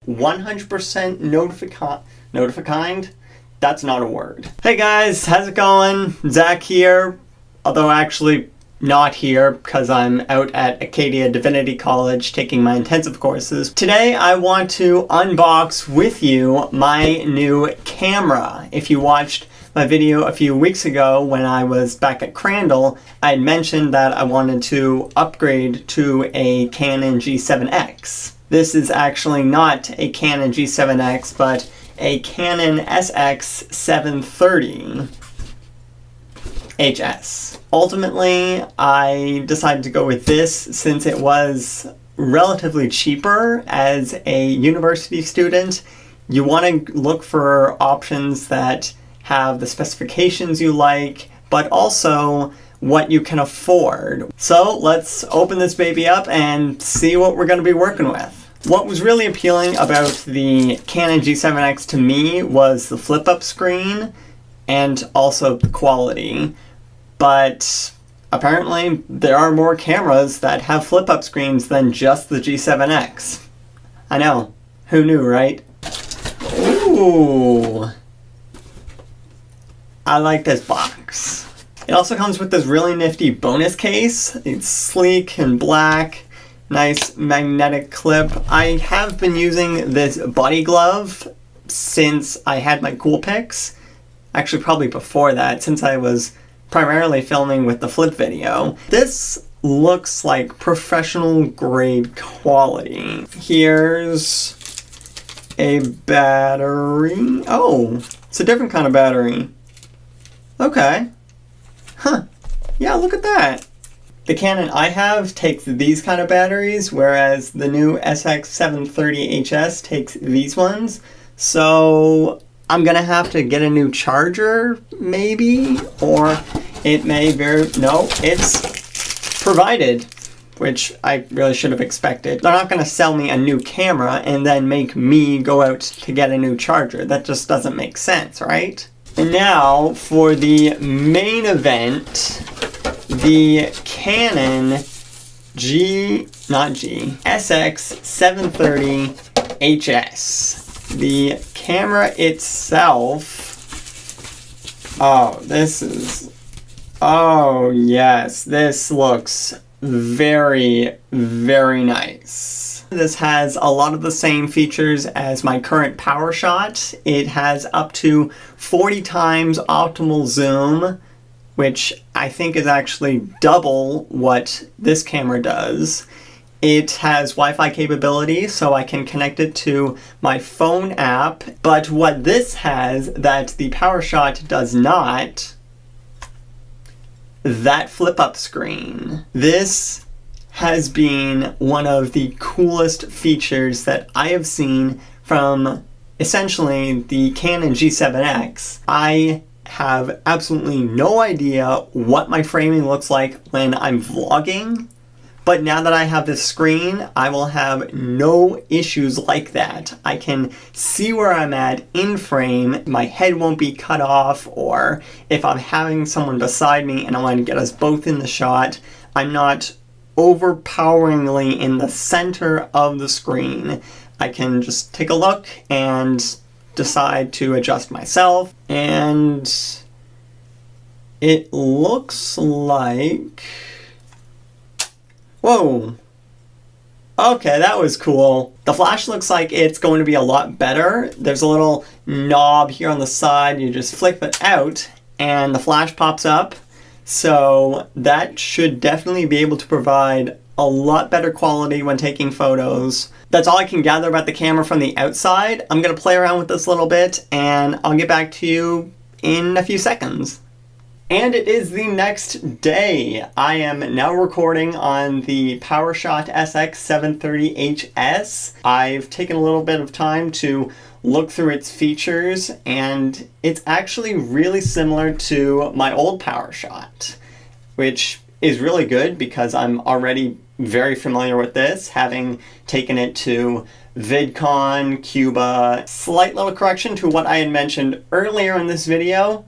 100% notified? That's not a word. Hey guys, how's it going? Zach here, although actually not here because I'm out at Acadia Divinity College taking my intensive courses. Today I want to unbox with you my new camera. If you watched my video a few weeks ago when I was back at Crandall, I had mentioned that I wanted to upgrade to a Canon G7X. This is actually not a Canon G7X, but a Canon Sx730Hs. Ultimately, I decided to go with this since it was relatively cheaper as a university student. You want to look for options that have the specifications you like, but also what you can afford. So let's open this baby up and see what we're going to be working with. What was really appealing about the Canon G7X to me was the flip-up screen and also the quality. But apparently there are more cameras that have flip-up screens than just the G7X. I know, who knew, right? Ooh, I like this box. It also comes with this really nifty bonus case. It's sleek and black. Nice magnetic clip. I have been using this body glove since I had my cool pics. Actually, probably before that, since I was primarily filming with the flip video. This looks like professional grade quality. Here's a battery. Oh, it's a different kind of battery. Okay. Huh. Yeah, look at that. The Canon I have takes these kind of batteries, whereas the new Sx730Hs takes these ones. So I'm gonna have to get a new charger, maybe, or it may no, it's provided, which I really should have expected. They're not gonna sell me a new camera and then make me go out to get a new charger. That just doesn't make sense, right? And now for the main event, the Canon Sx730Hs. The camera itself, oh yes, this looks very, very nice. This has a lot of the same features as my current Powershot. It has up to 40 times optimal zoom, which I think is actually double what this camera does. It has Wi-Fi capability, so I can connect it to my phone app. But what this has that the Powershot does not, that flip-up screen. This has been one of the coolest features that I have seen from essentially the Canon G7X. I have absolutely no idea what my framing looks like when I'm vlogging, but now that I have this screen, I will have no issues like that. I can see where I'm at in frame, my head won't be cut off, or if I'm having someone beside me and I want to get us both in the shot, I'm not overpoweringly in the center of the screen. I can just take a look and decide to adjust myself, and it looks like, whoa, okay, that was cool. The flash looks like it's going to be a lot better. There's a little knob here on the side, you just flip it out and the flash pops up, so that should definitely be able to provide a lot better quality when taking photos. That's all I can gather about the camera from the outside. I'm gonna play around with this a little bit and I'll get back to you in a few seconds. And it is the next day. I am now recording on the Powershot Sx730Hs. I've taken a little bit of time to look through its features, and it's actually really similar to my old Powershot, which is really good because I'm already very familiar with this, having taken it to VidCon, Cuba. Slight little correction to what I had mentioned earlier in this video.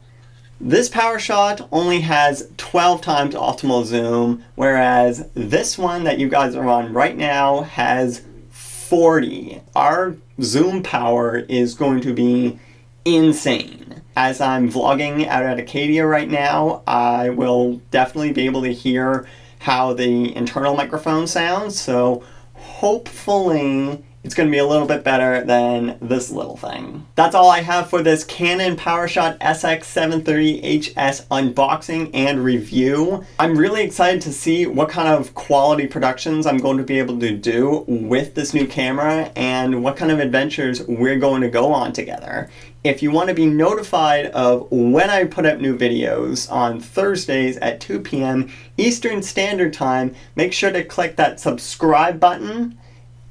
This Powershot only has 12 times optimal zoom, whereas this one that you guys are on right now has 40. Our zoom power is going to be insane. As I'm vlogging out at Acadia right now, I will definitely be able to hear how the internal microphone sounds, so hopefully it's going to be a little bit better than this little thing. That's all I have for this Canon Powershot Sx730Hs unboxing and review. I'm really excited to see what kind of quality productions I'm going to be able to do with this new camera and what kind of adventures we're going to go on together. If you want to be notified of when I put up new videos on Thursdays at 2 p.m. Eastern Standard Time, make sure to click that subscribe button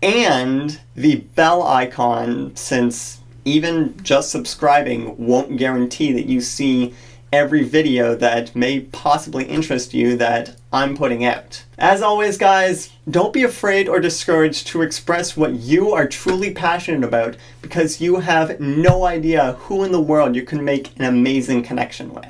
and the bell icon, since even just subscribing won't guarantee that you see every video that may possibly interest you that I'm putting out. As always, guys, don't be afraid or discouraged to express what you are truly passionate about, because you have no idea who in the world you can make an amazing connection with.